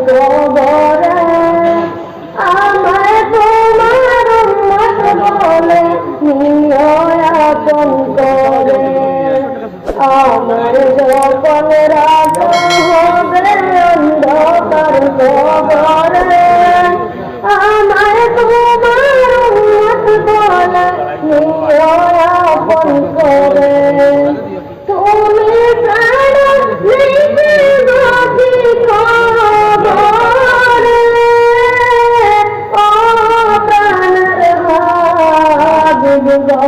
কবরে আমায় তোমার উম্মত বলে নিও আপন করে। আমার যখন রাত হবে অন্ধকার কবরে আমায় তোমার উম্মত বলে নিও আপন করে। তুমি ছাড়া নিতে বাকি কবরে ও প্রাণের হাবিব গো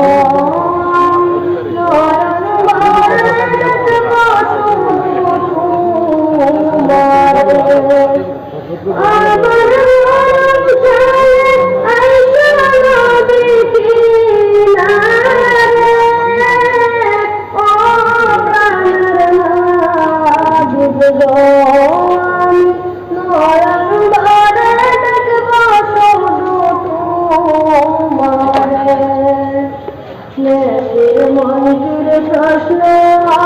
মঞ্জুর প্রশ্ন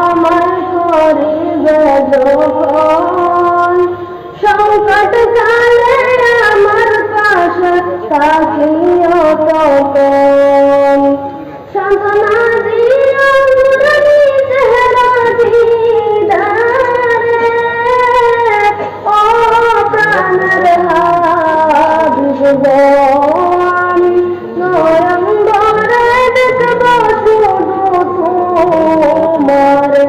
আমার করিবে যখন সংকট কালে আমার পাশে থাকিও তখন। সান্ত্বনা দিও নুরানি চেহারা দিদারে ও প্রাণের হাবিব গো নয়নভরে দেখব শুধু তোমারে।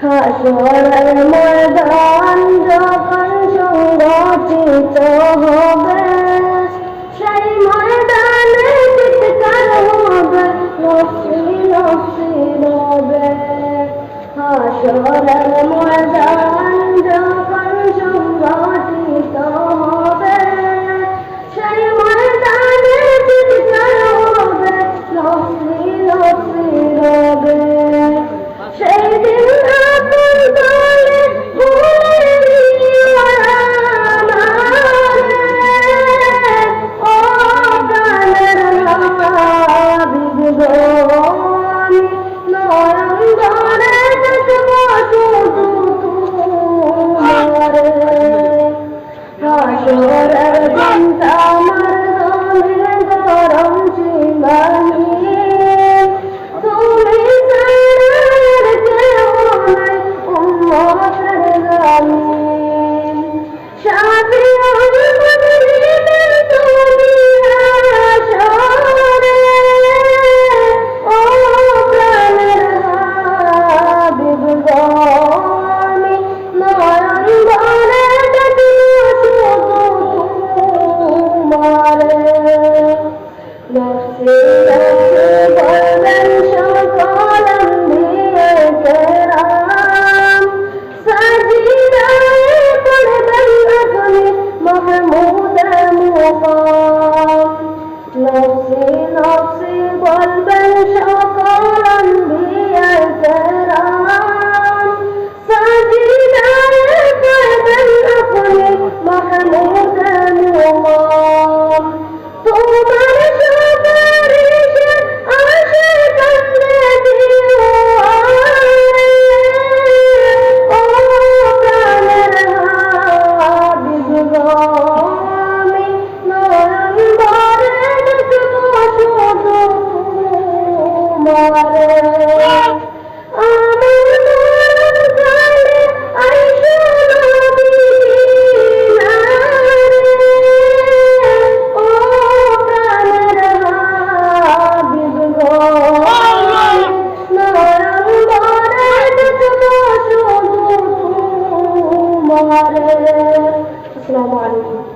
হাসরের ময়দান যখন সংগঠিত হবে সেই ময়দানে চিৎকার হবে নফসি নফসি রবে। হাসরের ময়দান যখন সংগঠিত হবে সেই ময়দানে চিৎকার হবে নফসি নফসি রবে। সেই দিন আপন দলে ভুলে নিও আমারে ও প্রাণের হাবিব গো নয়নভরে দেখব শুধু তোমারে। হাসরের দিন আমার জমির গরম সীমাহীন তুমি ছাড়া আর কেউ নাই উম্মতের জামিন। শাফিউল মুজরিমিন তুমি হাসরে ও প্রাণের হাবিব গো নয়নভরে দেখব শুধু তোমারে। নফসি নফসি বলবেন সকল আম্বিয়া কেরাম সাজিদায় পড়বেন আপনি মাহমুদ মুকাম। নফসি নফসি বলবেন সকল আম্বিয়া কেরাম সাজিদায় পড়বেন আপনি মাহমুদ মুকাম। তোমার সুপারিশে আশিকানে দিও ও প্রাণের হাবিব গো নয়নভরে দেখব শুধু তোমারে। আমার মরণ কালে আইসো নবী কিনারে ও প্রাণের হাবিব গো নয়নভরে দেখব শুধু তোমারে। আসসালামু আলাইকুম।